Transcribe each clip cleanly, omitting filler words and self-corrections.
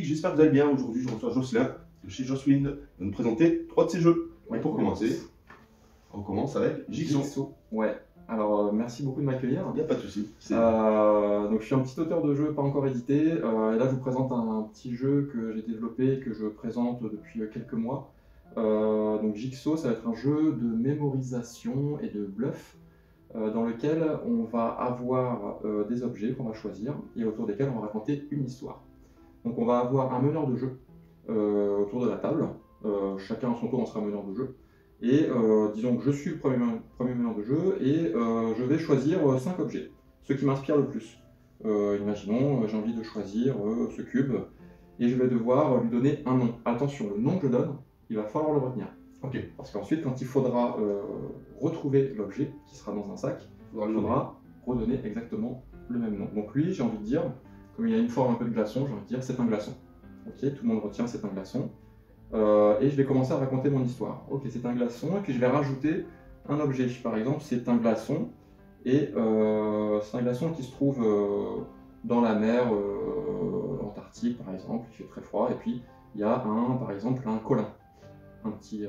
j'espère que vous allez bien. Aujourd'hui, je reçois Jocelyn de chez Joswind. Il va nous présenter 3 de ses jeux. Ouais, pour commencer, on commence avec Jigsaw. Ouais, alors merci beaucoup de m'accueillir. Il n'y a pas de souci. Donc je suis un petit auteur de jeu pas encore édité. Et là, je vous présente un petit jeu que j'ai développé et que je présente depuis quelques mois. Donc Jigsaw, ça va être un jeu de mémorisation et de bluff dans lequel on va avoir des objets qu'on va choisir et autour desquels on va raconter une histoire. Donc on va avoir un meneur de jeu autour de la table. Chacun à son tour on sera meneur de jeu. Et disons que je suis le premier meneur de jeu et je vais choisir 5 objets, ceux qui m'inspirent le plus. Imaginons, j'ai envie de choisir ce cube et je vais devoir lui donner un nom. Attention, le nom que je donne, il va falloir le retenir. Ok. Parce qu'ensuite, quand il faudra retrouver l'objet qui sera dans un sac, il faudra redonner exactement le même nom. Donc lui, j'ai envie de dire, comme il y a une forme un peu de glaçon, j'ai envie de dire c'est un glaçon. Ok, tout le monde retient c'est un glaçon. Et je vais commencer à raconter mon histoire. Ok, c'est un glaçon, et puis je vais rajouter un objet. Par exemple, c'est un glaçon, et c'est un glaçon qui se trouve dans la mer Antarctique, par exemple, il fait très froid, et puis il y a par exemple un colin, un petit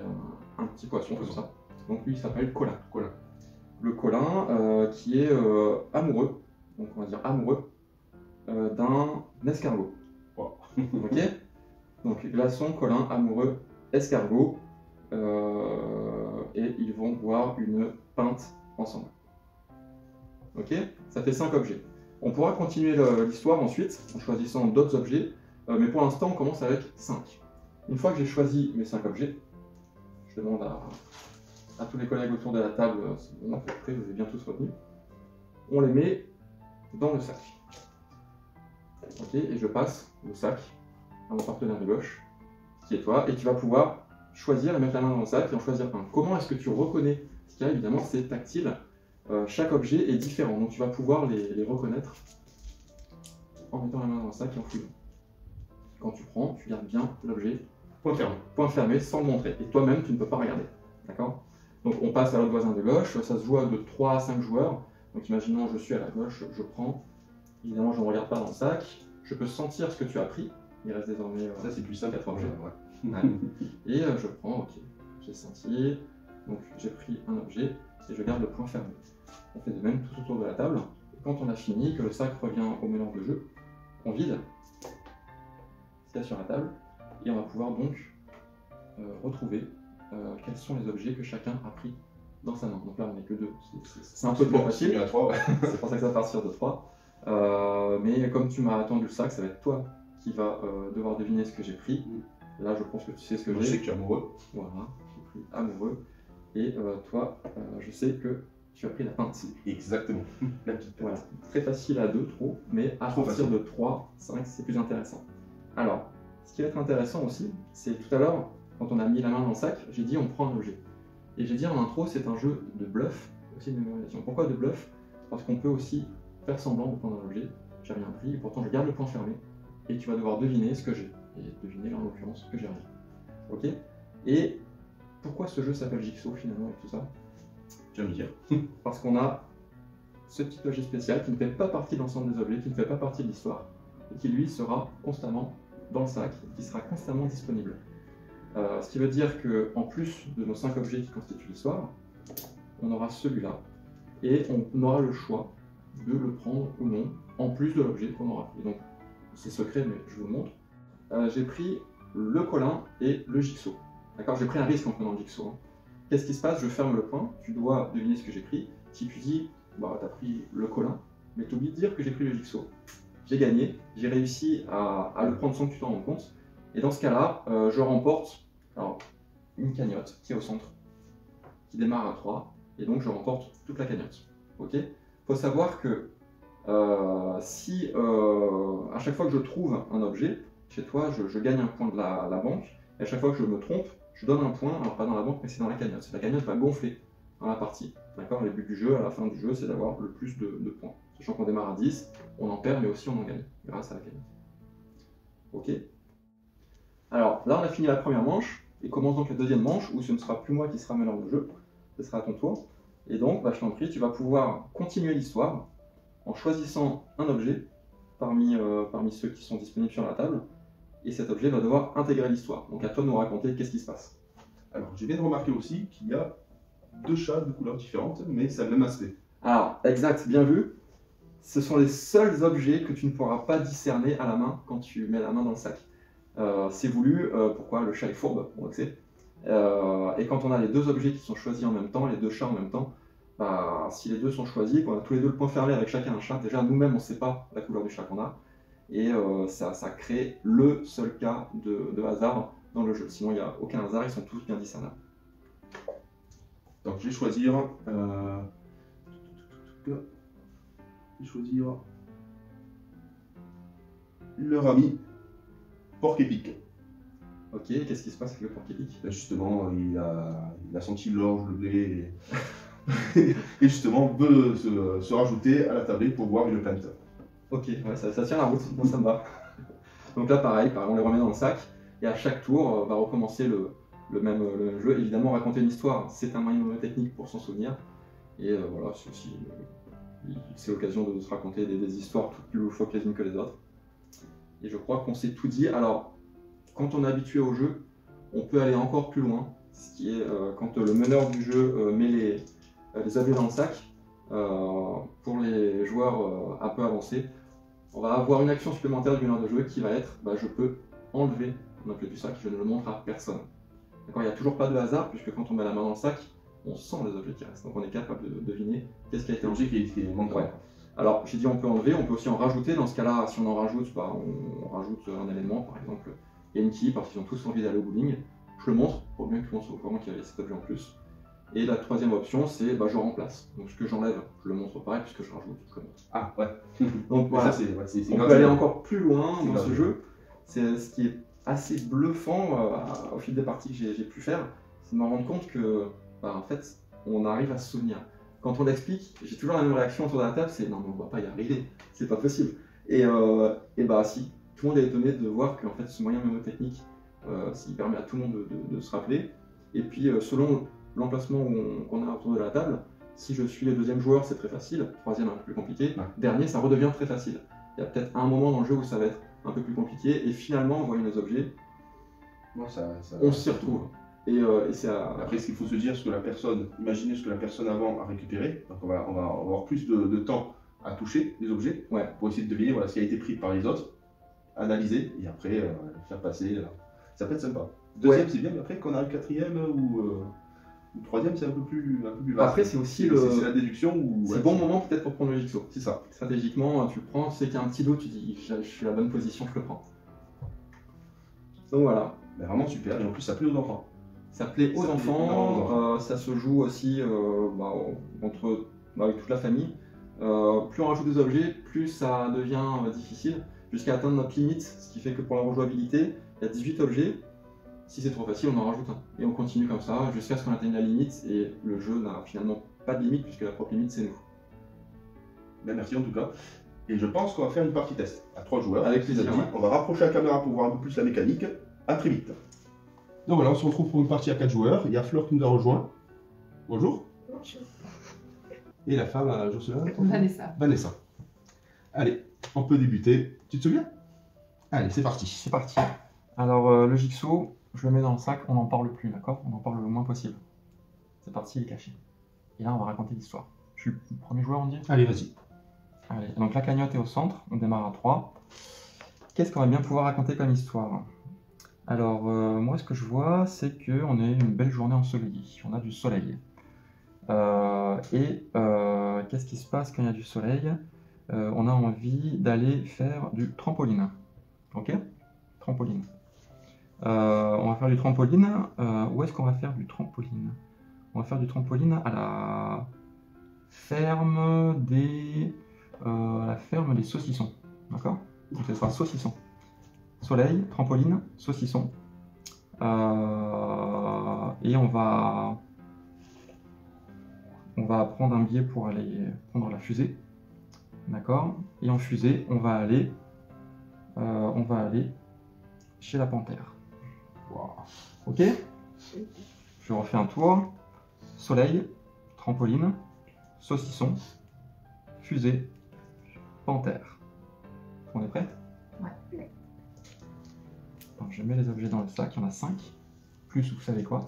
poisson comme ça. Donc lui, il s'appelle colin. Le colin qui est amoureux, donc on va dire amoureux, d'un escargot. Wow. Ok. Donc glaçon, colin, amoureux, escargot, et ils vont boire une pinte ensemble. Ok. Ça fait 5 objets. On pourra continuer l'histoire ensuite en choisissant d'autres objets, mais pour l'instant on commence avec 5. Une fois que j'ai choisi mes 5 objets, je demande à tous les collègues autour de la table, c'est bon, après vous avez bien tous retenu, on les met dans le sac. Ok, et je passe le sac à mon partenaire de gauche, qui est toi, et tu vas pouvoir choisir et mettre la main dans le sac et en choisir un. Comment est-ce que tu reconnais ce qu'il y a? Évidemment, c'est tactile. Chaque objet est différent, donc tu vas pouvoir les reconnaître en mettant la main dans le sac et en fouillant. Quand tu prends, tu gardes bien l'objet point fermé sans le montrer. Et toi-même, tu ne peux pas regarder. D'accord? Donc on passe à l'autre voisin de gauche, ça se joue de 3 à 5 joueurs. Donc imaginons, je suis à la gauche, je prends. Évidemment, je ne regarde pas dans le sac. Je peux sentir ce que tu as pris. Il reste désormais ça c'est plus simple à 3 objets. Ouais. Et je prends, ok, j'ai senti, donc j'ai pris un objet et je garde le point fermé. On fait de même tout autour de la table. Et quand on a fini, que le sac revient au meneur de jeu, on vide ce qu'il y a sur la table et on va pouvoir donc retrouver quels sont les objets que chacun a pris dans sa main. Donc là on n'est que 2, c'est un peu trop facile, à 3, ouais. C'est pour ça que ça va partir de 3. Mais comme tu m'as attendu le sac, ça va être toi qui va devoir deviner ce que j'ai pris. Là, je pense que tu sais ce que j'ai. Je sais que tu es amoureux. Voilà, j'ai pris amoureux. Et toi, je sais que tu as pris la pinte. Exactement. La petite pinte. Voilà, très facile à 2, trop, mais à partir de 3, 5, c'est plus intéressant. Alors, ce qui va être intéressant aussi, c'est tout à l'heure, quand on a mis la main dans le sac, j'ai dit on prend un objet. Et j'ai dit en intro, c'est un jeu de bluff, aussi de mémorisation. Pourquoi de bluff? Parce qu'on peut aussi faire semblant de prendre un objet. J'ai rien pris, et pourtant je garde le point fermé. Et tu vas devoir deviner ce que j'ai. Et deviner là en l'occurrence que j'ai rien. Ok? Et pourquoi ce jeu s'appelle Jigsaw finalement et tout ça? Tu vas me dire. Parce qu'on a ce petit objet spécial qui ne fait pas partie de l'ensemble des objets, qui ne fait pas partie de l'histoire, et qui lui sera constamment dans le sac, qui sera constamment disponible. Ce qui veut dire qu'en plus de nos 5 objets qui constituent l'histoire, on aura celui-là, et on aura le choix de le prendre ou non, en plus de l'objet qu'on aura pris. Donc c'est secret, mais je vous le montre. J'ai pris le colin et le Jigsaw. D'accord, j'ai pris un risque en prenant le Jigsaw. Qu'est-ce qui se passe? Je ferme le point, tu dois deviner ce que j'ai pris. Si tu dis, bah t'as pris le colin, mais tu oublies de dire que j'ai pris le Jigsaw. J'ai gagné, j'ai réussi à le prendre sans que tu t'en rendes compte. Et dans ce cas-là, je remporte une cagnotte qui est au centre, qui démarre à 3, et donc je remporte toute la cagnotte. Ok? Faut savoir que si à chaque fois que je trouve un objet, chez toi, je gagne un point de la banque, et à chaque fois que je me trompe, je donne un point, alors pas dans la banque, mais c'est dans la cagnotte. La cagnotte va gonfler dans la partie. D'accord? Le but du jeu, à la fin du jeu, c'est d'avoir le plus de points. Sachant qu'on démarre à 10, on en perd, mais aussi on en gagne, grâce à la cagnotte. Ok? Alors, là, on a fini la première manche, et commence donc la deuxième manche, où ce ne sera plus moi qui sera meneur de jeu, ce sera à ton tour. Et donc, bah, je t'en prie, tu vas pouvoir continuer l'histoire en choisissant un objet parmi ceux qui sont disponibles sur la table, et cet objet va devoir intégrer l'histoire. Donc à toi de nous raconter qu'est-ce qui se passe. Alors, je viens de remarquer aussi qu'il y a 2 chats de couleurs différentes, mais c'est le même aspect. Alors, exact, bien vu. Ce sont les seuls objets que tu ne pourras pas discerner à la main quand tu mets la main dans le sac. C'est voulu, pourquoi le chat est fourbe, on le sait. Et quand on a les 2 objets qui sont choisis en même temps, les 2 chats en même temps, bah, si les 2 sont choisis, qu'on a tous les 2 le point fermé avec chacun un chat, déjà nous-mêmes on ne sait pas la couleur du chat qu'on a, et ça crée le seul cas de hasard dans le jeu. Sinon il n'y a aucun hasard, ils sont tous bien discernables. Donc je vais choisir... leur ami porc épic. Ok, qu'est-ce qui se passe avec le porc épic? Justement, il a senti l'orge, le blé, et justement veut se rajouter à la tablée pour boire une pinte. Ok, ouais, ça tient la route, moi ça me va. Donc là pareil, on les remet dans le sac, et à chaque tour, va recommencer le même jeu. Évidemment, raconter une histoire, c'est un moyen technique pour s'en souvenir, et voilà, c'est aussi l'occasion de se raconter des histoires toutes plus loufoques les unes que les autres. Et je crois qu'on s'est tout dit. Alors, quand on est habitué au jeu, on peut aller encore plus loin, ce qui est quand le meneur du jeu met les objets dans le sac. Pour les joueurs un peu avancés, on va avoir une action supplémentaire du meneur de jeu qui va être je peux enlever mon objet du sac, je ne le montre à personne. Il n'y a toujours pas de hasard, puisque quand on met la main dans le sac, on sent les objets qui restent. Donc on est capable de deviner qu'est-ce qui a été enlevé. Qui est manquant. Ouais. Alors j'ai dit on peut enlever, on peut aussi en rajouter. Dans ce cas-là, si on en rajoute, on rajoute un élément, par exemple Yankee, parce qu'ils ont tous envie d'aller au bowling. Je le montre, pour bien que tout le monde soit au courant qu'il y avait cet objet en plus. Et la troisième option, c'est je remplace. Donc ce que j'enlève, je le montre pareil, puisque je rajoute, je le montre. Ah ouais. Donc voilà, on peut aller encore plus loin dans ce jeu. C'est ce qui est assez bluffant au fil des parties que j'ai pu faire, c'est de me rendre compte que en fait, on arrive à se souvenir. Quand on l'explique, j'ai toujours la même réaction autour de la table, c'est non mais on va pas y arriver, c'est pas possible. Et si, tout le monde est étonné de voir qu'en fait ce moyen mnémotechnique, il permet à tout le monde de se rappeler. Et puis selon l'emplacement qu'on a autour de la table, si je suis le deuxième joueur, c'est très facile, troisième un peu plus compliqué, dernier ça redevient très facile. Il y a peut-être un moment dans le jeu où ça va être un peu plus compliqué, et finalement en voyant les objets, on s'y retrouve. Et c'est Après, ce qu'il faut se dire, imaginez ce que la personne avant a récupéré. Donc on va avoir plus de temps à toucher les objets pour essayer de deviner ce qui a été pris par les autres, analyser et après faire passer. Ça peut être sympa. Deuxième, c'est bien, mais après, quand on arrive quatrième ou troisième, c'est un peu plus vaste. Après, c'est aussi c'est la déduction. C'est le bon moment peut-être pour prendre le jigsaw. C'est ça. Stratégiquement, tu prends, tu sais qu'il y a un petit doute, tu dis je suis à la bonne position, je le prends. Donc voilà. Vraiment super, et en plus ça plaît aux enfants. Ça plaît aux enfants, ça se joue aussi avec toute la famille. Plus on rajoute des objets, plus ça devient difficile, jusqu'à atteindre notre limite, ce qui fait que pour la rejouabilité, il y a 18 objets. Si c'est trop facile, on en rajoute un. Et on continue comme ça, jusqu'à ce qu'on atteigne la limite, et le jeu n'a finalement pas de limite, puisque la propre limite, c'est nous. Merci en tout cas. Et je pense qu'on va faire une partie test à 3 joueurs. Avec plaisir. On va rapprocher la caméra pour voir un peu plus la mécanique. À très vite. Donc voilà, on se retrouve pour une partie à 4 joueurs. Il y a Fleur qui nous a rejoint. Bonjour. Bonjour. Et la femme à Jocelyn. Vanessa. Allez, on peut débuter. Tu te souviens? Allez, c'est parti. C'est parti. Alors le jigsaw, je le mets dans le sac, on n'en parle plus, d'accord? On en parle le moins possible. C'est parti, il est caché. Et là, on va raconter l'histoire. Je suis le premier joueur, on dit? Allez, vas-y. Allez, donc la cagnotte est au centre, on démarre à 3. Qu'est-ce qu'on va bien pouvoir raconter comme histoire? Alors, moi, ce que je vois, c'est qu'on est une belle journée ensoleillée. On a du soleil. Qu'est-ce qui se passe quand il y a du soleil? On a envie d'aller faire du trampoline. Ok? Trampoline. On va faire du trampoline. Où est-ce qu'on va faire du trampoline? On va faire du trampoline à la ferme des saucissons. D'accord? Donc, ce sera saucisson. Soleil, trampoline, saucisson. Et on va prendre un billet pour aller prendre la fusée. D'accord? Et en fusée, on va aller chez la panthère. Wow. Ok? Je refais un tour. Soleil, trampoline, saucisson, fusée, panthère. On est prêt? Ouais. Alors, je mets les objets dans le sac, il y en a 5. Plus, vous savez quoi?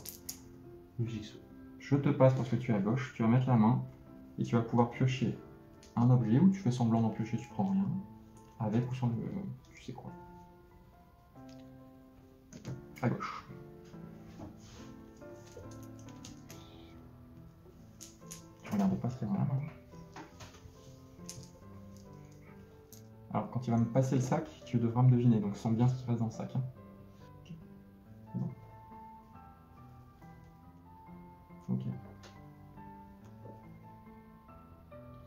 Le jigsaw. Je te passe parce que tu es à gauche, tu vas mettre la main et tu vas pouvoir piocher un objet ou tu fais semblant d'en piocher, tu prends rien. Avec ou sans le. Tu sais quoi. À gauche. Tu regardes pas très loin. Alors quand il va me passer le sac, tu devras me deviner, donc sens bien ce qui reste dans le sac. Hein. Bon. Ok.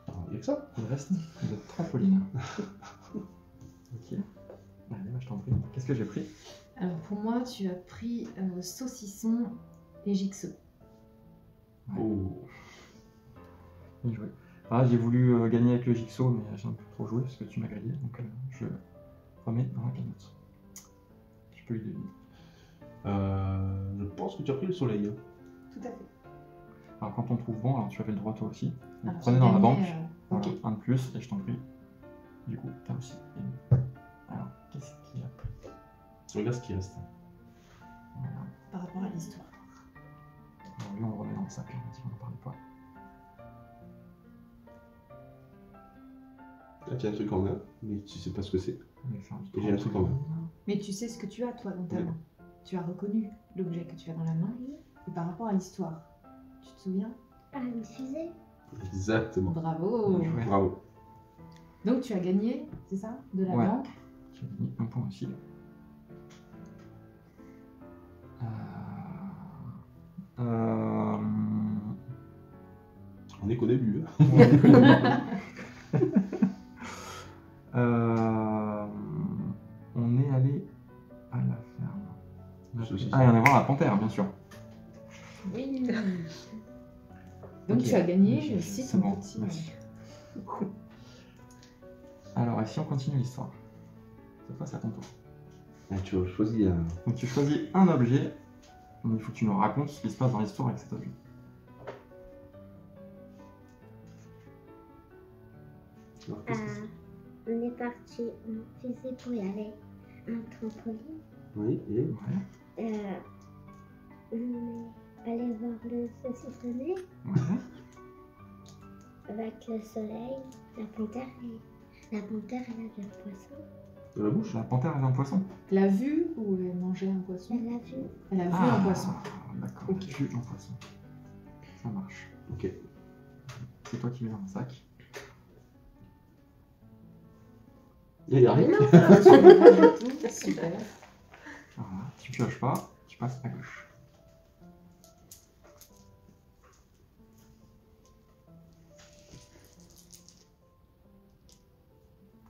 Alors, il y a que ça. Il reste de trampoline. Ok. Allez, bah, je t'en prie. Qu'est-ce que j'ai pris? Alors pour moi, tu as pris saucisson et jigsaw. Oh. Bien joué. Ah, j'ai voulu gagner avec le jigsaw, mais j'ai un peu trop joué parce que tu m'as grillé, donc je remets dans la cagnotte. Tu peux lui deviner. Je pense que tu as pris le soleil. Hein. Tout à fait. Alors quand on trouve bon, alors tu avais le droit toi aussi. Vous Alors, prenez j'ai dans la gagné, banque, voilà, ok. un de plus, et je t'en prie. Du coup, t'as aussi gagné. Alors, qu'est-ce qu'il y a pris? Regarde ce qui reste. Voilà. Par rapport à l'histoire. Alors lui, on le remet dans le sac, là, on a dit qu'on n'en parlait pas. Là, tu as un truc en main, mais tu sais pas ce que c'est. On va faire du Et j'ai un truc en main. Mais tu sais ce que tu as, toi, dans ta Oui. main. Tu as reconnu l'objet que tu as dans la main. Et par rapport à l'histoire, tu te souviens? Ah, une fusée. Exactement. Bravo. Bien joué. Bravo. Donc tu as gagné, c'est ça? De la Ouais. banque. Tu as gagné un point aussi. Euh... On est qu'au début. Hein. On est allé à la ferme. Saucisson. Ah, et on est voir la panthère, bien sûr. Oui. Donc Ok. tu as gagné aussi C'est ton bon, petit. merci. Alors, et si on continue l'histoire? Cette fois, c'est à ton tour. Ah, tu as choisi un. Donc, tu choisis un objet. Donc, il faut que tu nous racontes ce qui se passe dans l'histoire avec cet objet. Alors, qu'est-ce que c'est? On est parti en fusée pour y aller. Un trampoline. Oui, et Ouais. On est allé voir le saucissonnet Ouais. avec le soleil, la panthère et la panthère elle avait le poisson. de la bouche. La panthère avait un poisson. Elle a vu ou elle mangeait un poisson? Elle a vu. Elle a vu un poisson. D'accord, Ok. vu un poisson. Ça marche. Ok. C'est toi qui mets dans le sac. Il y a rien. Non, tu ne pas du tout. Super. Voilà. Tu pioches pas, tu passes à gauche.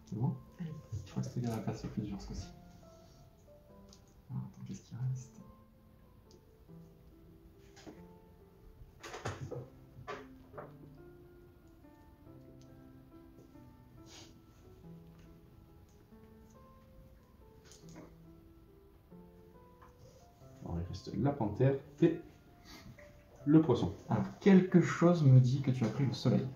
C'est bon? Allez. Je crois que c'était la place la plus dure ce coup-ci. Alors, attends, qu'est-ce qui reste? Alors, il reste la panthère et le poisson. Alors, quelque chose me dit que tu as pris le soleil.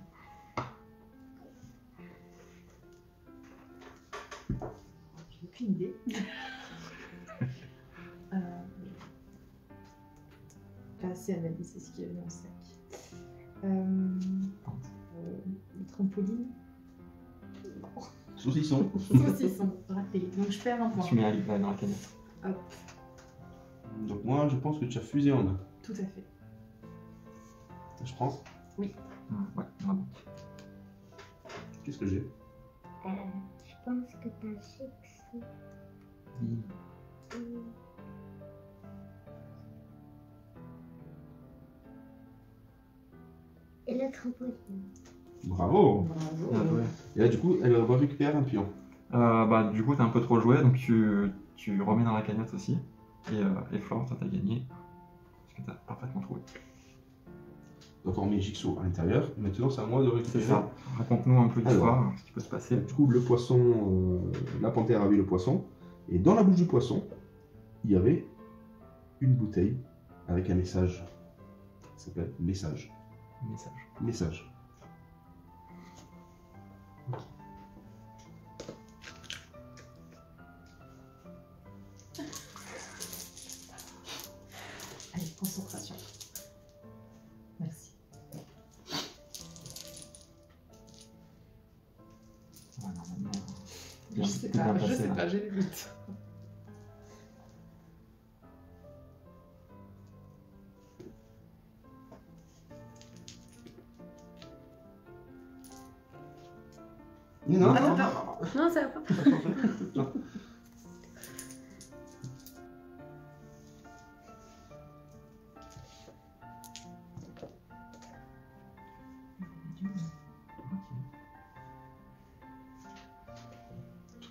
J'ai aucune idée. Pas assez analysé ce qu'il y avait dans le sac. Le trampoline. Saucisson. Saucisson, raté. Donc je perds un point. Tu mets là dans la canette. Hop, Donc moi, je pense que tu as fusée en main. tout à fait. Je pense. Ouais, vraiment. Qu'est-ce que j'ai? Je pense que t'as un jigsaw. Et le trampoline. Bravo. Bravo. Bien joué. Et là, du coup, elle va récupérer un pion. Bah, du coup, t'as un peu trop joué, donc tu remets dans la cagnotte aussi. Et Flore, toi, t'as gagné. Parce que t'as parfaitement trouvé. Donc on met Jigsaw à l'intérieur. Maintenant, c'est à moi de C'est récupérer. ça. Raconte-nous un peu l'histoire, ce qui peut se passer. Du coup, le poisson, la panthère a vu le poisson. Et dans la bouche du poisson, il y avait une bouteille avec un message. Ça s'appelle message. Message. Message. sais Bien pas, passé, là. j'ai des doutes. Non, Ah, non, attends. Non, ça va pas.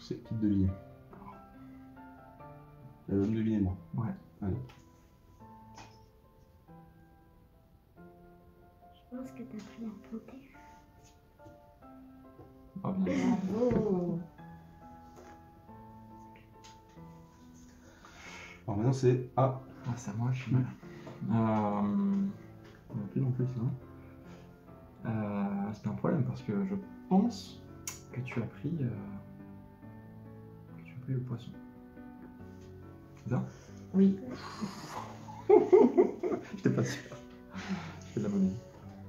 C'est qui de deviner. Elle va me deviner, moi. Ouais. Allez. Je pense que t'as pris la panthère. Ah, bien. Bravo. Alors maintenant, c'est A. Ah, c'est à moi, je suis mal. Non plus, non plus, sinon. C'est un problème parce que je pense que tu as pris le poisson. C'est ça? Oui. J'étais pas sûr. Je fais de la monnaie.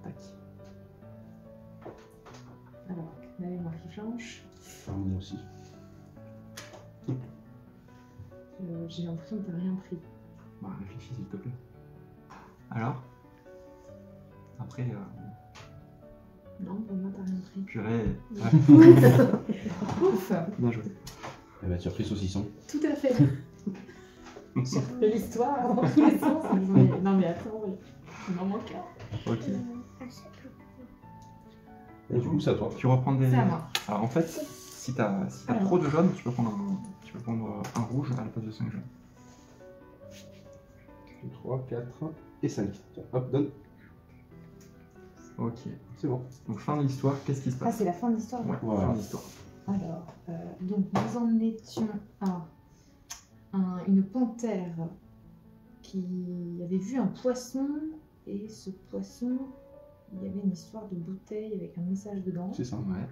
Tac. Alors, la mémoire qui flanche. Enfin, moi aussi. J'ai l'impression que t'as rien pris. Bah, réfléchis s'il te plaît. Alors? Après, Non, pour moi, t'as rien pris. purée. Ouf. Bien joué. Eh ben, tu as pris saucisson. Tout à fait. J'ai refait l'histoire dans tous les sens. Non, mais attends, il m'en manque un. Ok. Ah, je sais pas. Et du coup, c'est à toi. Tu reprends des. C'est à moi. Alors en fait, si t'as Alors. trop de jaunes, tu peux prendre un rouge à la place de 5 jaunes. 2, 3, 4 et 5. Tiens, hop, donne. Ok. C'est bon. Donc fin de l'histoire, qu'est-ce qui se Ah, passe? c'est la fin de l'histoire. Ouais, Voilà. fin de l'histoire. Alors, donc nous en étions à une panthère qui avait vu un poisson, et ce poisson, il y avait une histoire de bouteille avec un message dedans. C'est ça. Ouais.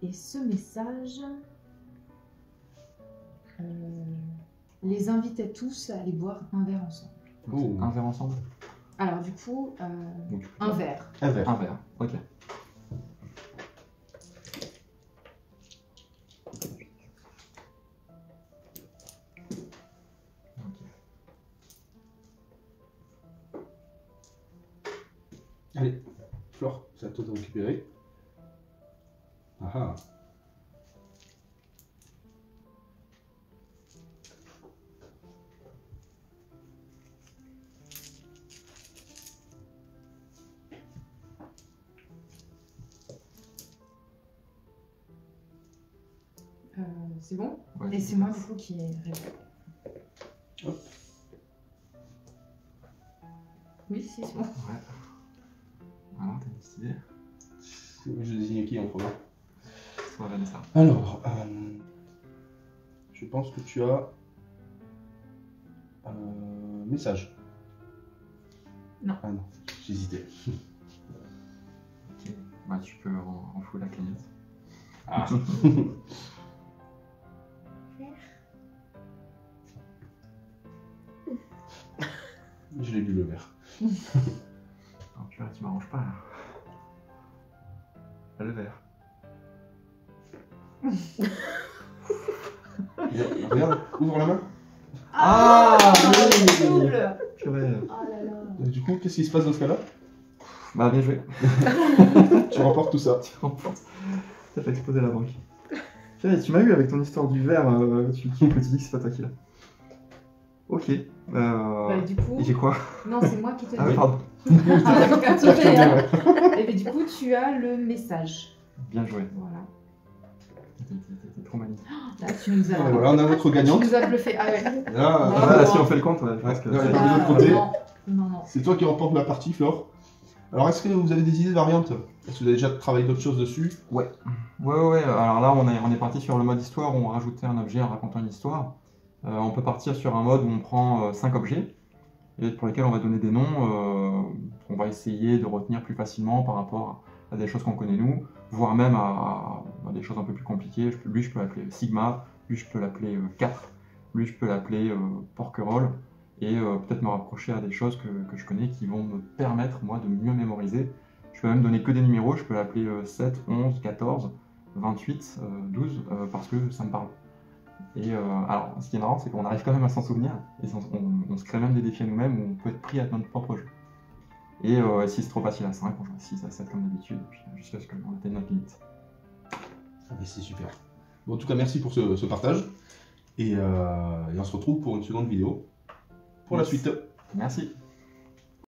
Et ce message les invitait tous à aller boire un verre ensemble. Donc, c'est Oh. un verre ensemble? Alors du coup, Donc, tu peux- un verre. Un verre. Un verre, ok. Allez, Flore, c'est à toi de récupérer. Ah ah. C'est bon? Ouais, Et c'est moi du coup qui réponds. Hop. Oui, si, c'est bon. Ouais. Alors, t'as une petite idée? Je désigne qui en premier? Soit Vanessa. Alors, je pense que tu as message. Non. Ah non, j'hésitais. Ok. Bah, tu peux en foutre la cagnotte. Ah. Je l'ai bu le verre. Non, purée, tu m'arranges pas là. Le verre. Regarde, ouvre la main. Ah, oui. Double. Purée. Oh là là. Du coup, qu'est-ce qui se passe dans ce cas-là? Bah, bien joué. Tu remportes tout ça. Tu remportes. T'as fait exploser la banque. Purée, tu m'as eu avec ton histoire du verre. Tu dis que c'est pas toi qui l'as. Ok. Bah, du coup, Et j'ai quoi? non, c'est moi qui te Ah, dis. pardon. Ah, t'as pas capturé, hein. Et bien, du coup, tu as le message. Bien joué. Voilà. T'es trop magnifique. Là, tu nous as, Voilà, on a notre gagnante. tu nous as bluffé. Ah ouais. Là, Ah, Là, si on fait le compte, ouais, je pense que. Ouais, c'est- de l'autre côté. Non, non, non. c'est toi qui remporte la partie, Flore. Alors, est-ce que vous avez des idées de variantes? Est-ce que vous avez déjà travaillé d'autres choses dessus? Ouais. Alors là, on est parti sur le mode histoire où on rajoutait un objet en racontant une histoire. On peut partir sur un mode où on prend 5 objets et pour lesquels on va donner des noms qu'on va essayer de retenir plus facilement par rapport à des choses qu'on connaît nous, voire même à des choses un peu plus compliquées. Lui, je peux l'appeler Sigma, lui, je peux l'appeler 4, lui, je peux l'appeler Porquerolles, et peut-être me rapprocher à des choses que je connais qui vont me permettre, moi, de mieux mémoriser. Je peux même donner que des numéros, je peux l'appeler 7, 11, 14, 28, 12, parce que ça me parle. Et alors, ce qui est marrant, c'est qu'on arrive quand même à s'en souvenir, et on se crée même des défis à nous-mêmes où on peut être pris à notre propre jeu. Et si c'est trop facile à 5, on joue à 6, à 7 comme d'habitude, jusqu'à ce qu'on atteigne notre limite. Ah mais c'est super. Bon, en tout cas, merci pour ce partage. Et on se retrouve pour une seconde vidéo pour la suite. Merci.